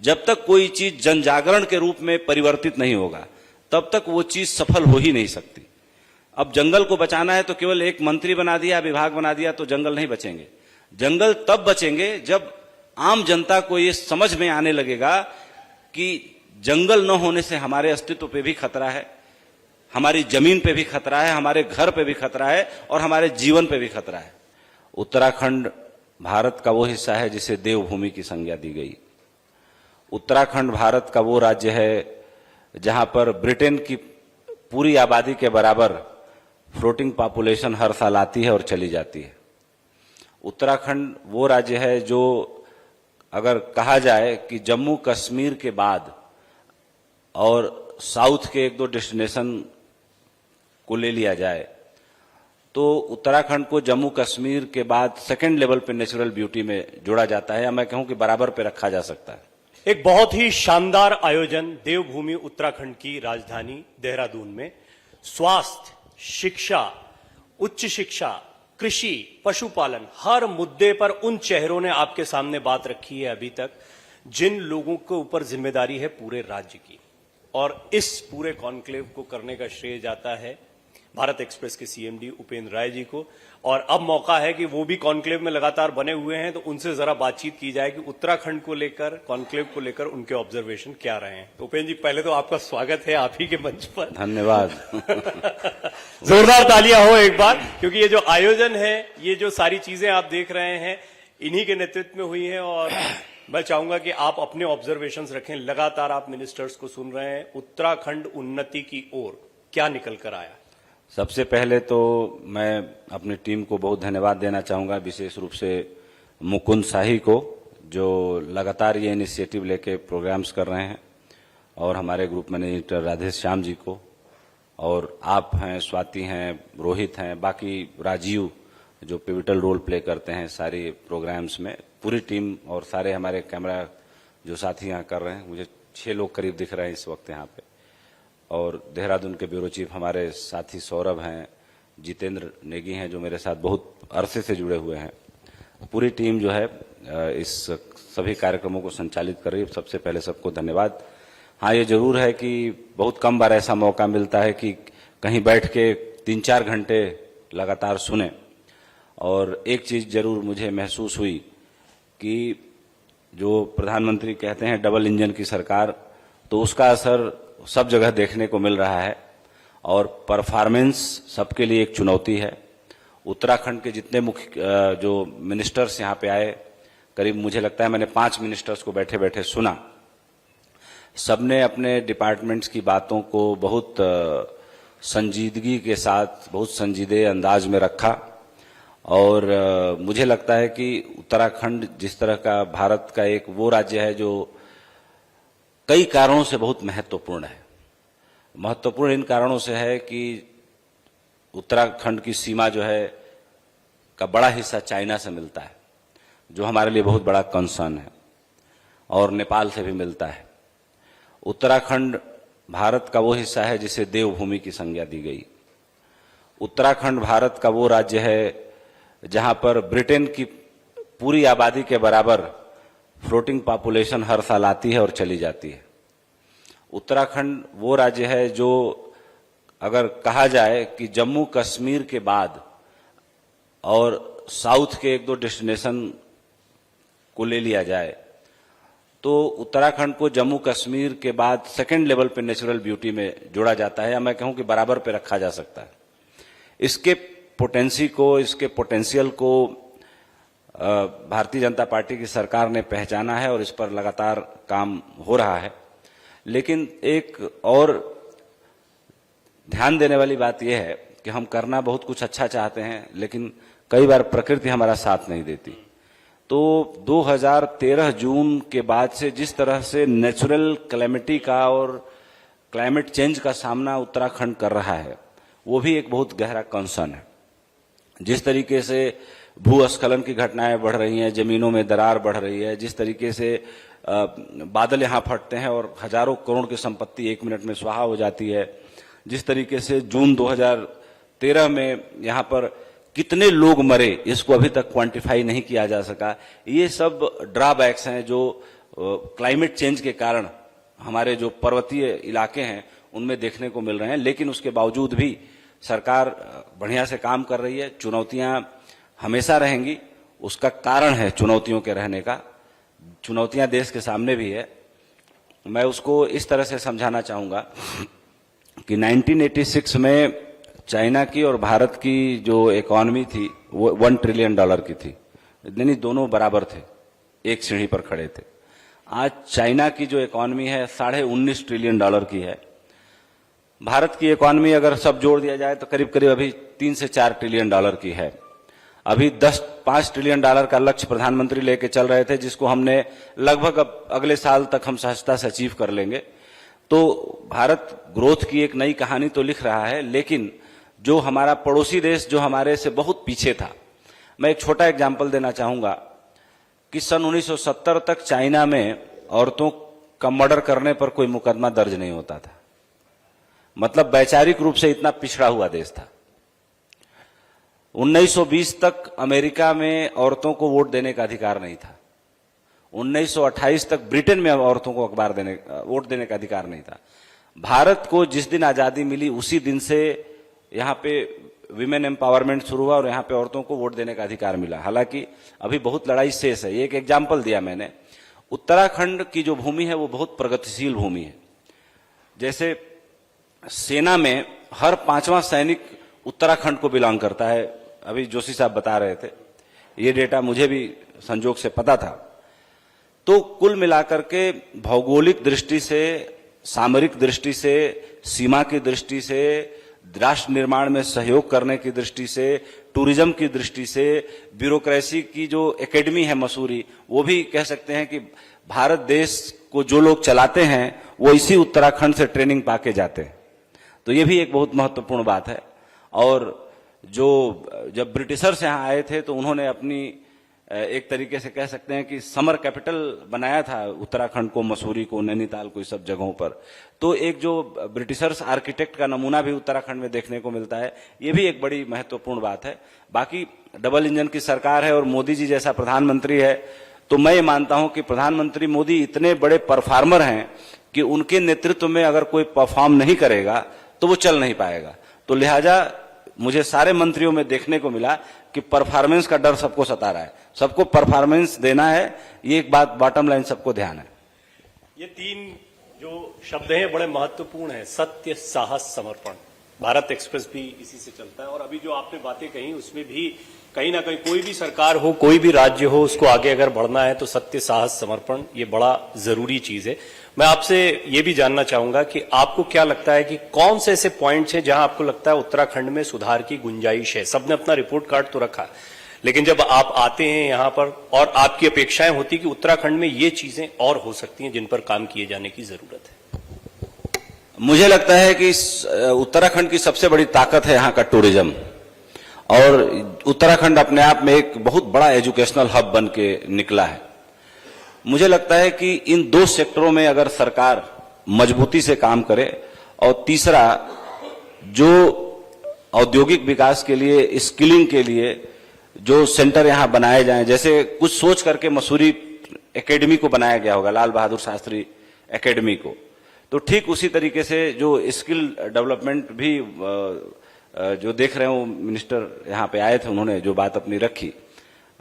जब तक कोई चीज जन जागरण के रूप में परिवर्तित नहीं होगा तब तक वो चीज सफल हो ही नहीं सकती। अब जंगल को बचाना है तो केवल एक मंत्री बना दिया, विभाग बना दिया तो जंगल नहीं बचेंगे। जंगल तब बचेंगे जब आम जनता को ये समझ में आने लगेगा कि जंगल न होने से हमारे अस्तित्व पे भी खतरा है, हमारी जमीन पे भी खतरा है, हमारे घर पे भी खतरा है और हमारे जीवन पे भी खतरा है। उत्तराखंड भारत का वो हिस्सा है जिसे देवभूमि की संज्ञा दी गई। उत्तराखंड भारत का वो राज्य है जहां पर ब्रिटेन की पूरी आबादी के बराबर फ्लोटिंग पॉपुलेशन हर साल आती है और चली जाती है। उत्तराखंड वो राज्य है जो अगर कहा जाए कि जम्मू कश्मीर के बाद और साउथ के एक दो डेस्टिनेशन को ले लिया जाए तो उत्तराखंड को जम्मू कश्मीर के बाद सेकंड लेवल पे नेचुरल ब्यूटी में जोड़ा जाता है, या मैं कहूं कि बराबर पे रखा जा सकता है। एक बहुत ही शानदार आयोजन देवभूमि उत्तराखंड की राजधानी देहरादून में स्वास्थ्य, शिक्षा, उच्च शिक्षा, कृषि, पशुपालन, हर मुद्दे पर उन चेहरों ने आपके सामने बात रखी है अभी तक जिन लोगों के ऊपर जिम्मेदारी है पूरे राज्य की। और इस पूरे कॉन्क्लेव को करने का श्रेय जाता है भारत एक्सप्रेस के सीएमडी उपेंद्र राय जी को। और अब मौका है कि वो भी कॉन्क्लेव में लगातार बने हुए हैं तो उनसे जरा बातचीत की जाए कि उत्तराखंड को लेकर, कॉन्क्लेव को लेकर उनके ऑब्जर्वेशन क्या रहे हैं। तो उपेंद्र जी, पहले तो आपका स्वागत है आप ही के मंच पर। धन्यवाद। जोरदार तालियां हो एक बार, क्योंकि ये जो आयोजन है, ये जो सारी चीजें आप देख रहे हैं इन्हीं के नेतृत्व में हुई है। और मैं चाहूंगा कि आप अपने ऑब्जर्वेशंस रखें। लगातार आप मिनिस्टर्स को सुन रहे हैं, उत्तराखंड उन्नति की ओर क्या निकल कर आया? सबसे पहले तो मैं अपनी टीम को बहुत धन्यवाद देना चाहूंगा, विशेष रूप से मुकुंद शाही को जो लगातार ये इनिशिएटिव लेके प्रोग्राम्स कर रहे हैं, और हमारे ग्रुप मैनेजर राधेश्याम जी को, और आप हैं, स्वाति हैं, रोहित हैं, बाकी राजीव जो पिविटल रोल प्ले करते हैं सारे प्रोग्राम्स में, पूरी टीम और सारे हमारे कैमरा जो साथी यहाँ कर रहे हैं। मुझे 6 लोग करीब दिख रहे हैं इस वक्त यहाँ पे। और देहरादून के ब्यूरो चीफ हमारे साथी सौरभ हैं, जितेंद्र नेगी हैं जो मेरे साथ बहुत अरसे से जुड़े हुए हैं। पूरी टीम जो है इस सभी कार्यक्रमों को संचालित कर रही है। सबसे पहले सबको धन्यवाद। हाँ, ये जरूर है कि बहुत कम बार ऐसा मौका मिलता है कि कहीं बैठ के 3-4 घंटे लगातार सुने। और एक चीज जरूर मुझे महसूस हुई कि जो प्रधानमंत्री कहते हैं डबल इंजन की सरकार, तो उसका असर सब जगह देखने को मिल रहा है और परफॉर्मेंस सबके लिए एक चुनौती है। उत्तराखंड के जितने मुख्य जो मिनिस्टर्स यहाँ पे आए, करीब मुझे लगता है मैंने 5 मिनिस्टर्स को बैठे बैठे सुना। सबने अपने डिपार्टमेंट्स की बातों को बहुत संजीदगी के साथ, बहुत संजीदे अंदाज में रखा। और मुझे लगता है कि उत्तराखंड जिस तरह का भारत का एक वो राज्य है जो कई कारणों से बहुत महत्वपूर्ण है। महत्वपूर्ण इन कारणों से है कि उत्तराखंड की सीमा जो है का बड़ा हिस्सा चाइना से मिलता है, जो हमारे लिए बहुत बड़ा कंसर्न है, और नेपाल से भी मिलता है। उत्तराखंड भारत का वो हिस्सा है जिसे देवभूमि की संज्ञा दी गई। उत्तराखंड भारत का वो राज्य है जहां पर ब्रिटेन की पूरी आबादी के बराबर फ्लोटिंग पॉपुलेशन हर साल आती है और चली जाती है। उत्तराखंड वो राज्य है जो अगर कहा जाए कि जम्मू कश्मीर के बाद और साउथ के एक दो डेस्टिनेशन को ले लिया जाए तो उत्तराखंड को जम्मू कश्मीर के बाद सेकंड लेवल पे नेचुरल ब्यूटी में जोड़ा जाता है, या मैं कहूं कि बराबर पे रखा जा सकता है। इसके पोटेंसी को, इसके पोटेंशियल को भारतीय जनता पार्टी की सरकार ने पहचाना है और इस पर लगातार काम हो रहा है। लेकिन एक और ध्यान देने वाली बात यह है कि हम करना बहुत कुछ अच्छा चाहते हैं, लेकिन कई बार प्रकृति हमारा साथ नहीं देती। तो 2013 जून के बाद से जिस तरह से नेचुरल कैलेमिटी का और क्लाइमेट चेंज का सामना उत्तराखंड कर रहा है, वो भी एक बहुत गहरा कंसर्न है। जिस तरीके से भूस्खलन की घटनाएं बढ़ रही हैं, जमीनों में दरार बढ़ रही है, जिस तरीके से बादल यहां फटते हैं और हजारों करोड़ की संपत्ति 1 मिनट में स्वाहा हो जाती है, जिस तरीके से जून 2013 में यहां पर कितने लोग मरे इसको अभी तक क्वांटिफाई नहीं किया जा सका। ये सब ड्रॉबैक्स हैं जो क्लाइमेट चेंज के कारण हमारे जो पर्वतीय इलाके हैं उनमें देखने को मिल रहे हैं। लेकिन उसके बावजूद भी सरकार बढ़िया से काम कर रही है। चुनौतियां हमेशा रहेंगी, उसका कारण है चुनौतियों के रहने का। चुनौतियां देश के सामने भी है। मैं उसको इस तरह से समझाना चाहूंगा कि 1986 में चाइना की और भारत की जो इकोनॉमी थी वो $1 ट्रिलियन की थी, यानी दोनों बराबर थे, एक सीढ़ी पर खड़े थे। आज चाइना की जो इकोनॉमी है $19.5 ट्रिलियन की है। भारत की इकोनॉमी अगर सब जोड़ दिया जाए तो करीब करीब अभी 3 से 4 ट्रिलियन की है। अभी 5 ट्रिलियन का लक्ष्य प्रधानमंत्री लेके चल रहे थे, जिसको हमने लगभग अब अगले साल तक हम सहजता से अचीव कर लेंगे। तो भारत ग्रोथ की एक नई कहानी तो लिख रहा है, लेकिन जो हमारा पड़ोसी देश जो हमारे से बहुत पीछे था, मैं एक छोटा एग्जाम्पल देना चाहूंगा कि सन 1970 तक चाइना में औरतों का मर्डर करने पर कोई मुकदमा दर्ज नहीं होता था। मतलब वैचारिक रूप से इतना पिछड़ा हुआ देश था। 1920 तक अमेरिका में औरतों को वोट देने का अधिकार नहीं था। 1928 तक ब्रिटेन में औरतों को वोट देने का अधिकार नहीं था। भारत को जिस दिन आजादी मिली उसी दिन से यहाँ पे विमेन एम्पावरमेंट शुरू हुआ और यहाँ पे औरतों को वोट देने का अधिकार मिला। हालांकि अभी बहुत लड़ाई शेष है। एक एग्जाम्पल दिया मैंने, उत्तराखंड की जो भूमि है वो बहुत प्रगतिशील भूमि है। जैसे सेना में हर 5वां सैनिक उत्तराखंड को बिलोंग करता है। अभी जोशी साहब बता रहे थे, ये डेटा मुझे भी संजोग से पता था। तो कुल मिलाकर के भौगोलिक दृष्टि से, सामरिक दृष्टि से, सीमा की दृष्टि से, राष्ट्र निर्माण में सहयोग करने की दृष्टि से, टूरिज्म की दृष्टि से, ब्यूरोक्रेसी की जो एकेडमी है मसूरी, वो भी कह सकते हैं कि भारत देश को जो लोग चलाते हैं वो इसी उत्तराखंड से ट्रेनिंग पाके जाते हैं। तो ये भी एक बहुत महत्वपूर्ण बात है। और जब ब्रिटिशर्स यहाँ आए थे तो उन्होंने अपनी एक तरीके से कह सकते हैं कि समर कैपिटल बनाया था उत्तराखंड को, मसूरी को, नैनीताल को, इस सब जगहों पर। तो एक जो ब्रिटिशर्स आर्किटेक्ट का नमूना भी उत्तराखंड में देखने को मिलता है। ये भी एक बड़ी महत्वपूर्ण बात है। बाकी डबल इंजन की सरकार है और मोदी जी जैसा प्रधानमंत्री है, तो मैं ये मानता हूं कि प्रधानमंत्री मोदी इतने बड़े परफॉर्मर हैं कि उनके नेतृत्व में अगर कोई परफॉर्म नहीं करेगा तो वो चल नहीं पाएगा। तो लिहाजा मुझे सारे मंत्रियों में देखने को मिला कि परफॉर्मेंस का डर सबको सता रहा है, सबको परफॉर्मेंस देना है। ये एक बात बॉटम लाइन सबको ध्यान है। ये 3 जो शब्द हैं बड़े महत्वपूर्ण हैं, सत्य, साहस, समर्पण। भारत एक्सप्रेस भी इसी से चलता है। और अभी जो आपने बातें कही उसमें भी कहीं ना कहीं कोई भी सरकार हो, कोई भी राज्य हो, उसको आगे अगर बढ़ना है तो सत्य, साहस, समर्पण ये बड़ा जरूरी चीज है। मैं आपसे ये भी जानना चाहूंगा कि आपको क्या लगता है कि कौन से ऐसे पॉइंट्स हैं जहां आपको लगता है उत्तराखंड में सुधार की गुंजाइश है। सबने अपना रिपोर्ट कार्ड तो रखा, लेकिन जब आप आते हैं यहां पर और आपकी अपेक्षाएं होती कि उत्तराखंड में ये चीजें और हो सकती हैं जिन पर काम किए जाने की जरूरत है। मुझे लगता है कि उत्तराखंड की सबसे बड़ी ताकत है यहाँ का टूरिज्म। और उत्तराखंड अपने आप में एक बहुत बड़ा एजुकेशनल हब बन के निकला है। मुझे लगता है कि इन 2 सेक्टरों में अगर सरकार मजबूती से काम करे, और तीसरा जो औद्योगिक विकास के लिए, स्किलिंग के लिए जो सेंटर यहां बनाए जाएं, जैसे कुछ सोच करके मसूरी एकेडमी को बनाया गया होगा, लाल बहादुर शास्त्री एकेडमी को, तो ठीक उसी तरीके से जो स्किल डेवलपमेंट भी जो देख रहे हो, मिनिस्टर यहाँ पे आए थे, उन्होंने जो बात अपनी रखी,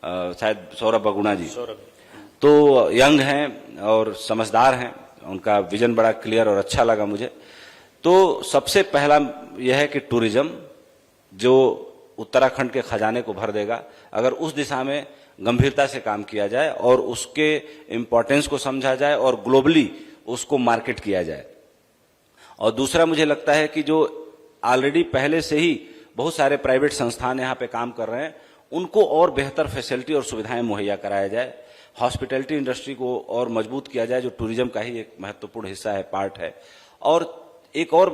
शायद सौरभ बगुणा जी, तो यंग हैं और समझदार हैं, उनका विजन बड़ा क्लियर और अच्छा लगा मुझे। तो सबसे पहला यह है कि टूरिज्म जो उत्तराखंड के खजाने को भर देगा, अगर उस दिशा में गंभीरता से काम किया जाए और उसके इम्पोर्टेंस को समझा जाए और ग्लोबली उसको मार्केट किया जाए। और दूसरा मुझे लगता है कि जो ऑलरेडी पहले से ही बहुत सारे प्राइवेट संस्थान यहाँ पे काम कर रहे हैं, उनको और बेहतर फैसिलिटी और सुविधाएं मुहैया कराया जाए। हॉस्पिटैलिटी इंडस्ट्री को और मजबूत किया जाए, जो टूरिज्म का ही एक महत्वपूर्ण हिस्सा है, पार्ट है। और एक और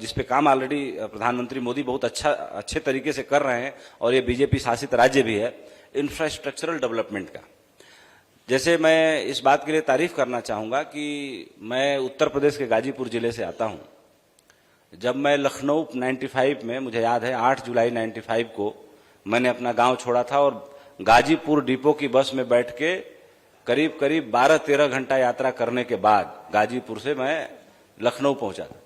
जिसपे काम ऑलरेडी प्रधानमंत्री मोदी बहुत अच्छे तरीके से कर रहे हैं, और ये बीजेपी शासित राज्य भी है, इंफ्रास्ट्रक्चरल डेवलपमेंट का। जैसे मैं इस बात के लिए तारीफ करना चाहूंगा कि मैं उत्तर प्रदेश के गाजीपुर जिले से आता हूं। जब मैं लखनऊ 95 में, मुझे याद है 8 जुलाई 95 को मैंने अपना गांव छोड़ा था और गाजीपुर डिपो की बस में बैठ के करीब करीब 12-13 घंटा यात्रा करने के बाद गाजीपुर से मैं लखनऊ पहुंचा था।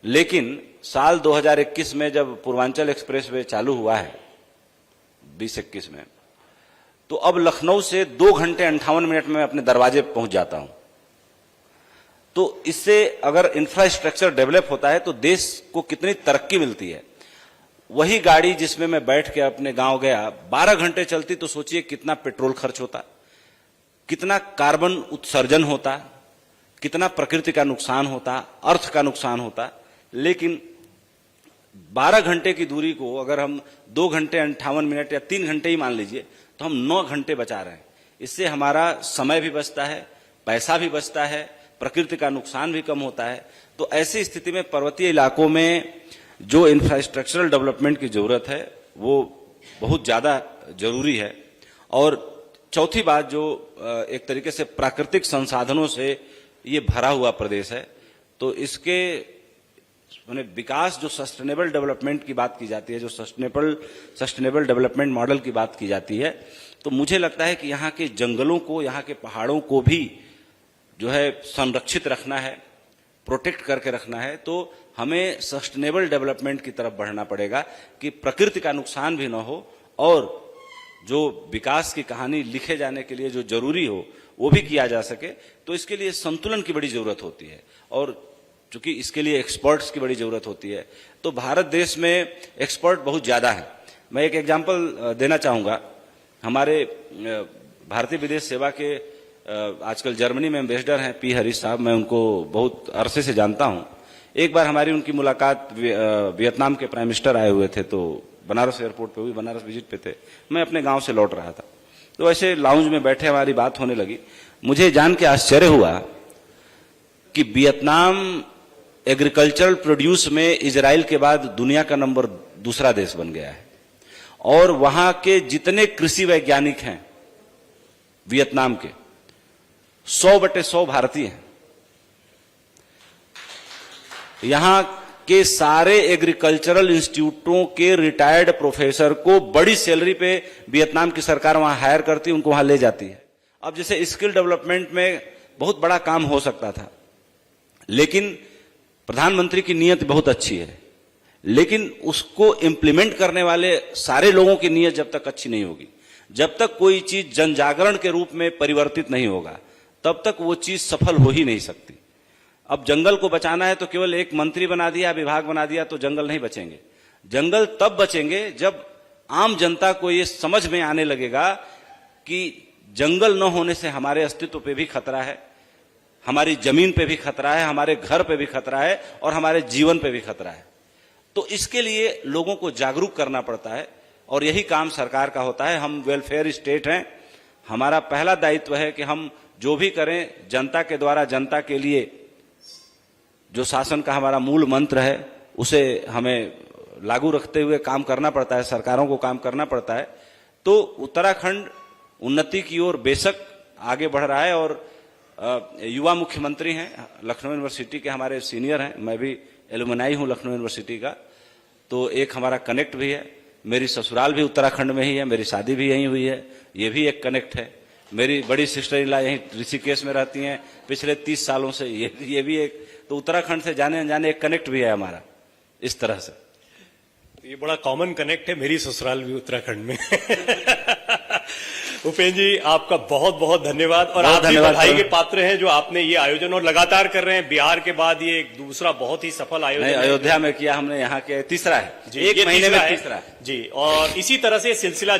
लेकिन साल 2021 में जब पूर्वांचल एक्सप्रेसवे चालू हुआ है 2021 में, तो अब लखनऊ से 2 घंटे 58 मिनट में अपने दरवाजे पहुंच जाता हूं। तो इससे अगर इंफ्रास्ट्रक्चर डेवलप होता है तो देश को कितनी तरक्की मिलती है। वही गाड़ी जिसमें मैं बैठ के अपने गांव गया 12 घंटे चलती, तो सोचिए कितना पेट्रोल खर्च होता, कितना कार्बन उत्सर्जन होता, कितना प्रकृति का नुकसान होता, अर्थ का नुकसान होता। लेकिन 12 घंटे की दूरी को अगर हम 2 घंटे 58 मिनट या 3 घंटे ही मान लीजिए, तो हम 9 घंटे बचा रहे हैं। इससे हमारा समय भी बचता है, पैसा भी बचता है, प्रकृति का नुकसान भी कम होता है। तो ऐसी स्थिति में पर्वतीय इलाकों में जो इंफ्रास्ट्रक्चरल डेवलपमेंट की जरूरत है वो बहुत ज्यादा जरूरी है। और चौथी बात, जो एक तरीके से प्राकृतिक संसाधनों से ये भरा हुआ प्रदेश है, तो इसके माने विकास, जो सस्टेनेबल डेवलपमेंट की बात की जाती है, जो सस्टेनेबल डेवलपमेंट मॉडल की बात की जाती है, तो मुझे लगता है कि यहाँ के जंगलों को, यहाँ के पहाड़ों को भी जो है संरक्षित रखना है, प्रोटेक्ट करके रखना है। तो हमें सस्टेनेबल डेवलपमेंट की तरफ बढ़ना पड़ेगा कि प्रकृति का नुकसान भी ना हो और जो विकास की कहानी लिखे जाने के लिए जो जरूरी हो वो भी किया जा सके। तो इसके लिए संतुलन की बड़ी जरूरत होती है और चूंकि इसके लिए एक्सपर्ट्स की बड़ी जरूरत होती है। तो भारत देश में एक्सपर्ट बहुत ज्यादा है। मैं एक एग्जांपल देना चाहूंगा। हमारे भारतीय विदेश सेवा के आजकल जर्मनी में एम्बेसडर हैं पी हरीश साहब, मैं उनको बहुत अरसे से जानता हूं। एक बार हमारी उनकी मुलाकात वियतनाम के प्राइम मिनिस्टर आए हुए थे, तो बनारस एयरपोर्ट पे हुई, बनारस विजिट पे थे, मैं अपने गांव से लौट रहा था, तो ऐसे लाउंज में बैठे हमारी बात होने लगी। मुझे जान के आश्चर्य हुआ कि वियतनाम एग्रीकल्चरल प्रोड्यूस में इजराइल के बाद दुनिया का नंबर 2 देश बन गया है और वहां के जितने कृषि वैज्ञानिक हैं वियतनाम के 100/100 भारतीय हैं। यहां के सारे एग्रीकल्चरल इंस्टीट्यूटों के रिटायर्ड प्रोफेसर को बड़ी सैलरी पे वियतनाम की सरकार वहां हायर करती है, उनको वहां ले जाती है। अब जैसे स्किल डेवलपमेंट में बहुत बड़ा काम हो सकता था, लेकिन प्रधानमंत्री की नीयत बहुत अच्छी है, लेकिन उसको इंप्लीमेंट करने वाले सारे लोगों की नीयत जब तक अच्छी नहीं होगी, जब तक कोई चीज जन जागरण के रूप में परिवर्तित नहीं होगा, तब तक वो चीज सफल हो ही नहीं सकती। अब जंगल को बचाना है तो केवल एक मंत्री बना दिया, विभाग बना दिया तो जंगल नहीं बचेंगे। जंगल तब बचेंगे जब आम जनता को ये समझ में आने लगेगा कि जंगल न होने से हमारे अस्तित्व पे भी खतरा है, हमारी जमीन पे भी खतरा है, हमारे घर पे भी खतरा है और हमारे जीवन पे भी खतरा है। तो इसके लिए लोगों को जागरूक करना पड़ता है और यही काम सरकार का होता है। हम वेलफेयर स्टेट हैं, हमारा पहला दायित्व है कि हम जो भी करें जनता के द्वारा जनता के लिए, जो शासन का हमारा मूल मंत्र है उसे हमें लागू रखते हुए काम करना पड़ता है, सरकारों को काम करना पड़ता है। तो उत्तराखंड उन्नति की ओर बेशक आगे बढ़ रहा है और युवा मुख्यमंत्री हैं, लखनऊ यूनिवर्सिटी के हमारे सीनियर हैं, मैं भी एलुमनाई हूं लखनऊ यूनिवर्सिटी का, तो एक हमारा कनेक्ट भी है। मेरी ससुराल भी उत्तराखंड में ही है, मेरी शादी भी यहीं हुई है, ये भी एक कनेक्ट है। मेरी बड़ी सिस्टर इन लॉ यहीं ऋषिकेश में रहती हैं पिछले 30 सालों से, ये भी एक, तो उत्तराखंड से जाने अनजाने एक कनेक्ट भी है हमारा इस तरह से। ये बड़ा कॉमन कनेक्ट है, मेरी ससुराल भी उत्तराखंड में। उपेंद्र जी, आपका बहुत बहुत धन्यवाद और आप भी बधाई के पात्र हैं जो आपने ये आयोजन और लगातार कर रहे हैं। बिहार के बाद ये एक दूसरा बहुत ही सफल आयोजन अयोध्या में किया हमने, यहाँ के तीसरा है, एक महीने में तीसरा है जी। और इसी तरह से सिलसिला